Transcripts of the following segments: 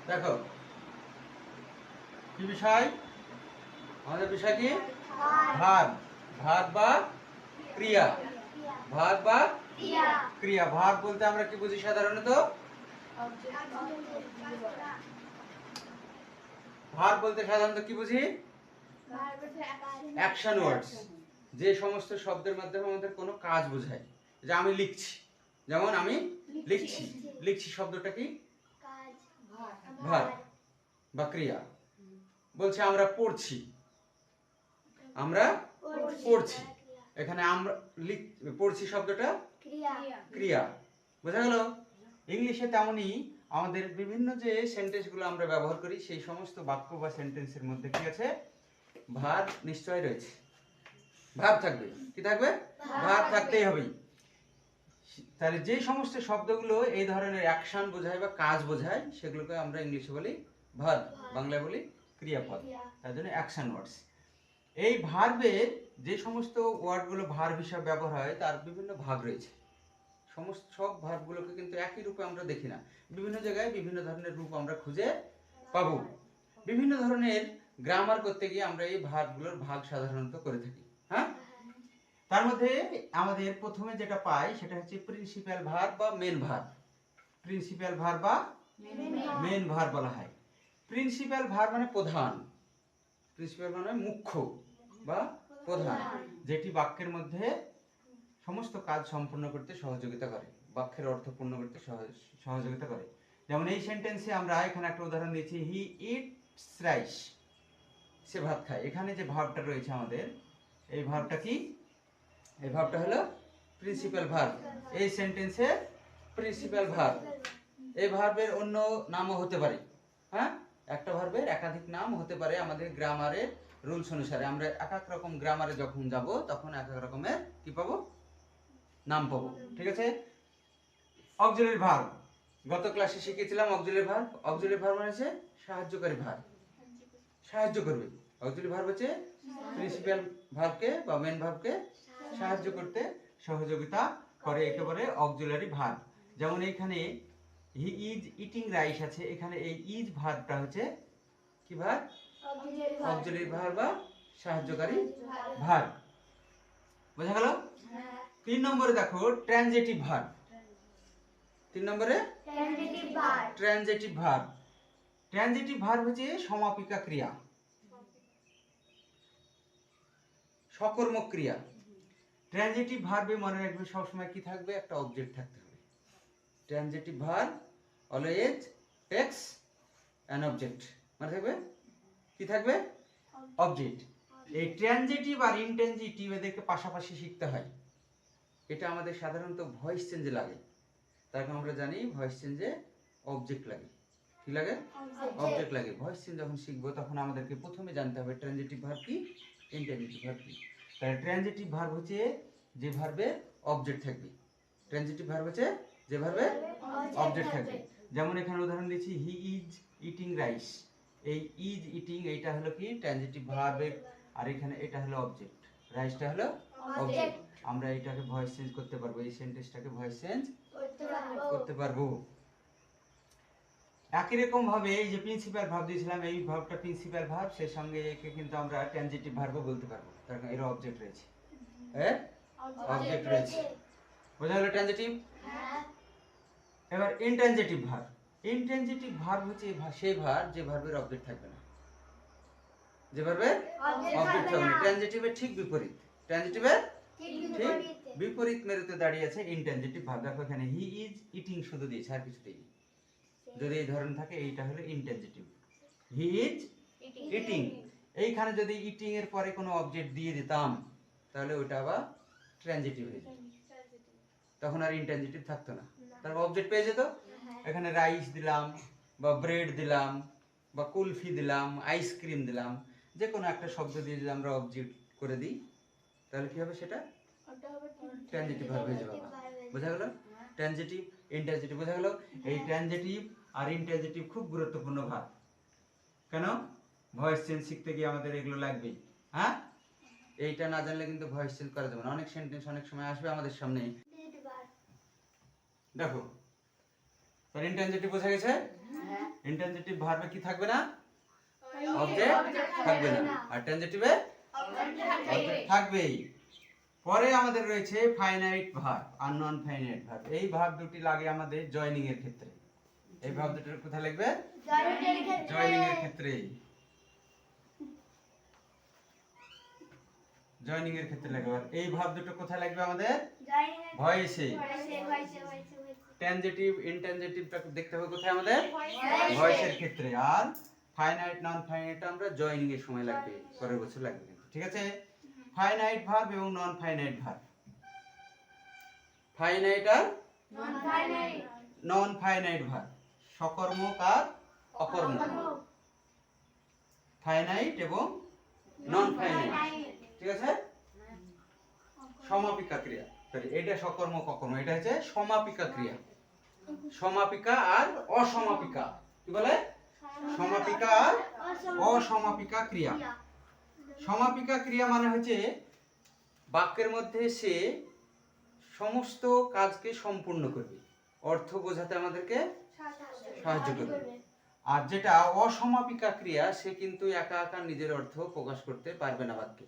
দেখো কি বিষয়, আমাদের বিষয় কি? ভার্ব। ভার্ব বা ক্রিয়া। ভার্ব বা ক্রিয়া। ভার্ব বলতে আমরা কি বুঝি সাধারণত? ভার্ব বলতে সাধারণত কি বুঝি? অ্যাকশন ওয়ার্ডস। যে সমস্ত শব্দের মাধ্যমে আমাদের কোনো কাজ বোঝায়। যে আমি লিখছি, যেমন আমি লিখছি। লিখছি শব্দটা কি? ভার্ব বা ক্রিয়া। বলছে আমরা পড়ছি, আমরা পড়ছি। এখানে আমরা পড়ছি শব্দটা ক্রিয়া। বোঝা গেল? ইংলিশে তেমনই আমাদের বিভিন্ন যে সেন্টেন্সগুলো আমরা ব্যবহার করি সেই সমস্ত বাক্য বা সেন্টেন্সের মধ্যে কি আছে? ভার্ব নিশ্চয় রয়েছে। ভার্ব থাকবে। কি থাকবে? ভার্ব থাকতেই হবে। তাহলে যে সমস্ত শব্দগুলো এই ধরনের অ্যাকশন বোঝায় বা কাজ বোঝায় সেগুলোকে আমরা ইংলিশে বলি ভার্ব, বাংলায় বলি ক্রিয়াপদ। তার জন্য অ্যাকশন ওয়ার্ডস। এই ভার্বের যে সমস্ত ওয়ার্ডগুলো ভার্ব হিসাবে ব্যবহার হয় তার বিভিন্ন ভাগ রয়েছে। সব ভার্বগুলোকে কিন্তু একই রূপে আমরা দেখি না, বিভিন্ন জায়গায় বিভিন্ন ধরনের রূপ আমরা খুঁজে পাবো। বিভিন্ন ধরনের গ্রামার করতে গিয়ে আমরা এই ভার্বগুলোর ভাগ সাধারণত করে থাকি। হ্যাঁ, তার মধ্যে আমাদের প্রথমে যেটা পাই সেটা হচ্ছে প্রিন্সিপাল ভার্ব বা মেন ভার্ব। প্রিন্সিপাল ভার্ব বা মেন ভার্ব বলা হয়। প্রিন্সিপাল ভার্ব মানে প্রধান। প্রিন্সিপাল মানে মুখ্য বা প্রধান, যেটি বাক্যের মধ্যে সমস্ত কাজ সম্পূর্ণ করতে সহযোগিতা করে, বাক্যের অর্থ পূর্ণ করতে সহযোগিতা করে। যেমন এই সেন্টেন্সে আমরা এখানে একটা উদাহরণ দিয়েছি, হি ইটস রাইস, সে ভাত খায়। এখানে যে ভার্বটা রয়েছে আমাদের, এই ভার্বটা কি? এই ভার্বটা হলো প্রিন্সিপাল ভার্ব। এই সেন্টেন্সে প্রিন্সিপাল ভার্ব। এই ভার্বের অন্য নামও হতে পারে। হ্যাঁ, একটা ভার্বের একাধিক নাম হতে পারে। আমাদের গ্রামারের রুলস অনুসারে আমরা এক এক রকম গ্রামারে যখন যাব তখন এক এক রকমের কি পাবো? নাম পাবো। ঠিক আছে? অক্সিলারি ভার্ব, গত ক্লাসে শিখেছিলাম অক্সিলারি ভার্ব। অক্সিলারি ভার্ব মানে হচ্ছে সাহায্যকারী ভার্ব, সাহায্য করবে। অক্সিলারি ভার্ব হচ্ছে প্রিন্সিপাল ভার্বকে বা মেন ভার্বকে সাহায্য করতে সহযোগিতা করে, একেবারে অক্সিলারি ভার্ব। যেমন এখানে হি ইজ ইটিং রাইস আছে, এখানে এই ইজ ভার্বটা হচ্ছে কি ভার্ব? অক্সিলারি ভার্ব বা সাহায্যকারী ভার্ব। বোঝা গেল? 3 নম্বরে দেখো ট্রানজিটিভ ভার্ব। 3 নম্বরে ট্রানজিটিভ ভার্ব। ট্রানজিটিভ ভার্ব হচ্ছে সমাপিকা ক্রিয়া, সকর্মক ক্রিয়া। ট্রানজিটিভ ভার্বে মনে রাখবে সবসময় কি থাকবে? একটা অবজেক্ট থাকতে হবে। Transitive verb always tax an object. মনে থাকবে কি থাকবে? অবজেক্ট। এই ট্রানজিটিভ আর ইনট্রানজিটিভ এদেরকে পাশাপাশি শিখতে হয়। এটা আমাদের সাধারণত ভয়েস চেঞ্জে লাগে। তার কারণ আমরা জানি ভয়েস চেঞ্জে অবজেক্ট লাগে। কি লাগে? অবজেক্ট লাগে। ভয়েস চেঞ্জ যখন শিখবো তখন আমাদেরকে প্রথমে জানতে হবে ট্রানজিটিভ ভার্ব কি, ইনট্রানজিটিভ ভার্ব কি। তাহলে ট্রানজিটিভ ভার্ব হচ্ছে যে ভার্বে অবজেক্ট থাকবে। ট্রানজিটিভ ভার্ব হচ্ছে যে ভার্বে অবজেক্ট থাকবে। যেমন এখানে উদাহরণ দিচ্ছি, হি ইজ ইটিং রাইস। এই ইজ ইটিং এইটা হলো কি? ট্রানজিটিভ ভার্বের, আর এখানে এটা হলো অবজেক্ট, রাইসটা হলো অবজেক্ট। আমরা এটাকে ভয়েস চেঞ্জ করতে পারবো, এই সেন্টেন্সটাকে ভয়েস চেঞ্জ করতে পারবো। একই রকম ভাবে এই যে প্রিন্সিপাল ভার্ব দিয়েছিলাম, এই ভার্বটা প্রিন্সিপাল ভার্ব, সেই সঙ্গে একে কিন্তু আমরা ট্রানজিটিভ ভার্বও বলতে পারবো, কারণ এর অবজেক্ট রয়েছে। হ্যাঁ, অবজেক্ট রয়েছে। বোঝা গেল ট্রানজিটিভ? এবার ইনট্রানজিটিভ ভার্ব। ইনট্রানজিটিভ ভার্ব হচ্ছে সেই ভার্ব যে ভার্বের অবজেক্ট থাকবে না, যে ভার্বের অবজেক্ট থাকবে না। ট্রানজিটিভের ঠিক বিপরীত। ট্রানজিটিভের ঠিক বিপরীত মেরুতে দাঁড়িয়ে আছে ইনট্রানজিটিভ ভার্ব। দেখো এখানে হি ইজ ইটিং শুধু দিয়েছে, আর কিছু দেয়নি। যদি এই ধরন থাকে এইটা হলো ইনট্রানজিটিভ। He is eating. এইখানে যদি ইটিং এর পরে কোনো অবজেক্ট দিয়ে দিতাম তাহলে ওইটা আবার ট্রানজিটিভ হয়ে যেত, তখন আর ইনট্রানজিটিভ থাকতো না, তারপর অবজেক্ট পেয়ে যেত। এখানে রাইস দিলাম বা ব্রেড দিলাম বা কুলফি দিলাম, আইসক্রিম দিলাম, যে কোনো একটা শব্দ দিয়ে যদি আমরা অবজেক্ট করে দিই তাহলে কি হবে? সেটা ট্রানজিটিভ ভার্ব হয়ে যাবে। বোঝা গেল? ট্রানজিটিভ, ইনট্রানজিটিভ বোঝা গেল? এই ট্রানজিটিভ আর ইনট্রানজিটিভ খুব গুরুত্বপূর্ণ ভার্ব। কেন? ভয়েস চেঞ্জ শিখতে গিয়ে আমাদের এগুলো লাগবেই। হ্যাঁ, এইটা না জানলে কিন্তু ভয়েস চেঞ্জ করা যাবে না। অনেক সেন্টেন্স অনেক সময় আসবে আমাদের সামনে। দেখো, তার ইনট্রানজিটিভ বোঝা গেছে? ইনট্রানজিটিভ ভার্বে কি থাকবে না? অবজেক্ট থাকবে না। আর ট্রানজিটিভে অবজেক্ট থাকবেই। পরে আমাদের রয়েছে ফাইনাইট ভার্ব আর নন ফাইনাইট ভার্ব। এই ভার্ব দুটি লাগে আমাদের জয়নিং এর ক্ষেত্রে। এই ভার্ব দুটি কোথায় লাগবে? জয়নিং এর ক্ষেত্রে। জয়নিং এর ক্ষেত্রে লাগবে। এই ভার্ব দুটো কোথায় লাগবে আমাদের? ভয়েসে। ট্রানজিটিভ ইনট্রানজিটিভটা দেখতে হবে কোথায় আমাদের? ভয়েসের ক্ষেত্রে। আর ফাইনাইট নন ফাইনাইট আমরা জয়নিং এর সময় লাগবে, পরের বছর লাগবে কিন্তু। ঠিক আছে? ফাইনাইট ভার্ব এবং নন ফাইনাইট ভার্ব। ফাইনাইট আর নন ফাইনাইট ভার্ব, সকর্মক আর অকর্মক। ফাইনাইট এবং নন ফাইনাইট। ঠিক আছে? সমাপিকা ক্রিয়া। সরি, এটা সকর্মক অকর্মক, এটা হচ্ছে সমাপিকা ক্রিয়া। সমাপিকা আর অসমাপিকা। কি বলে? সমাপিকা আর অসমাপিকা ক্রিয়া। সমাপিকা ক্রিয়া মানে হচ্ছে বাক্যের মধ্যে সে সমস্ত কাজকে সম্পূর্ণ করবে, অর্থ বোঝাতে আমাদেরকে সাহায্য করবে। আর যেটা অসমাপিকা ক্রিয়া, সে কিন্তু একা একা নিজের অর্থ প্রকাশ করতে পারবে না বাক্যে।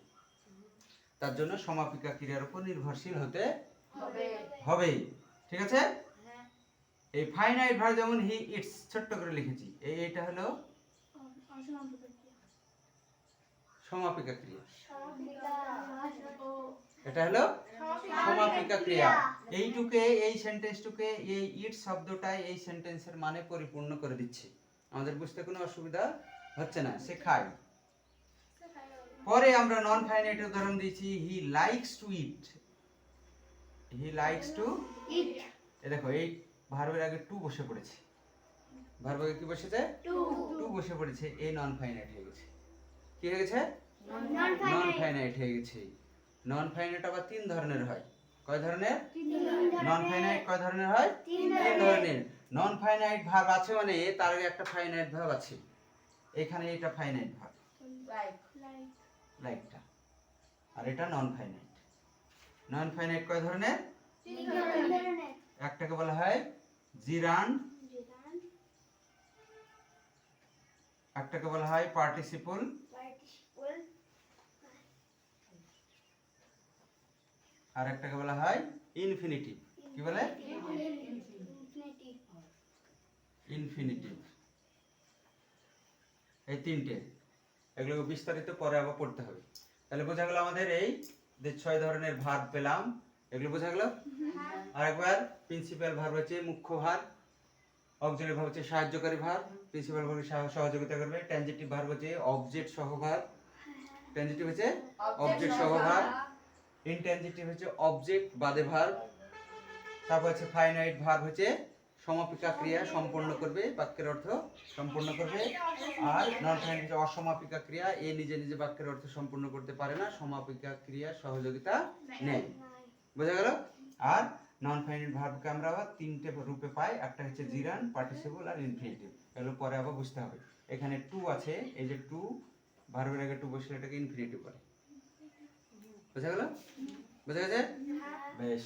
তার জন্য সমাপিকা ক্রিয়ার উপর নির্ভরশীল হতে হবে। ঠিক আছে? এই ফাইনাইট ভার্ব যেমন হি ইটস, ছোট্ট করে লিখেছি, এইটা হলো সমাপিকা ক্রিয়া। এটা হলো সমাপিকা ক্রিয়া। এইটুকে, এই সেন্টেন্সটুকে, এই ইট শব্দটাই এই সেন্টেন্সের মানে পরিপূর্ণ করে দিচ্ছে। আমাদের বুঝতে কোনো অসুবিধা হচ্ছে না। সে খায়। পরে আমরা নন ফাইনাইট উদাহরণ দিয়েছি, he likes to eat. He likes to eat. এই দেখো, এই ভার্বের আগে টু বসে পড়েছে। ভার্বের কি বসেছে? টু বসে পড়েছে। এই নন ফাইনাইট হয়ে গেছে। কি হয়ে গেছে? নন ফাইনাইট হয়ে গেছে। নন ফাইনাইট আবার তিন ধরনের হয়। কয় ধরনের? নন ফাইনাইট কয় ধরনের হয়? তিন ধরনের। নন ফাইনাইট ভার্ব আছে মানে তার আগে একটা ফাইনাইট ভার্ব আছে। এখানে এটা ফাইনাইট ভার্ব, লাইকটা। আর এটা নন ফাইনাইট। নন ফাইনাইট কয় ধরনের? তিন ধরনের। একটাকে বলা হয় জিরান্ড, একটাকে বলা হয় পার্টিসিপল, আর একটাকে বলা হয় ইনফিনিটিভ। কি বলে? ইনফিনিটিভ। এই তিনটে, এগুলো বিস্তারিত পরে আবার পড়তে হবে। তাহলে বোঝা গেল আমাদের এই যে 6 ধরনের ভার্ব পেলাম, এগুলো বোঝা গেল। আরেকবার, প্রিন্সিপাল ভার্ব হচ্ছে মুখ্য ভার্ব, অক্সিলারি ভার্ব হচ্ছে সাহায্যকারী ভার্ব, প্রিন্সিপাল ভার্ব সহযোগিতা করবে, ট্রানজিটিভ ভার্ব হচ্ছে অবজেক্ট সহ ভার্ব, ট্রানজিটিভ হচ্ছে অবজেক্ট সহ ভার্ব, ইনট্রানজিটিভ হচ্ছে অবজেক্ট বাদে ভার্ব, তারপর হচ্ছে ফাইনাইট ভার্ব হচ্ছে সমাপিকা ক্রিয়া সম্পূর্ণ করবে, বাক্যের অর্থ সম্পূর্ণ করবে। আর নন ফাইনাইট হচ্ছে অসমাপিকা ক্রিয়া, এ নিজে নিজে বাক্যের অর্থ সম্পূর্ণ করতে পারে না, সমাপিকা ক্রিয়ার সহযোগিতা নেই। বোঝা গেল? আর নন ফাইনাইট ভার্বকে আমরা আবার তিনটে রূপে পাই, একটা হচ্ছে জিরান্ড, পার্টিসিপল আর ইনফিনিটিভ। এগুলো পরে আবার বুঝতে হবে। এখানে টু আছে, এই যে টু, ভার্বের আগে টু বসলে এটাকে ইনফিনিটিভ বলে। বোঝা গেল? বোঝা গেছে? বেশ।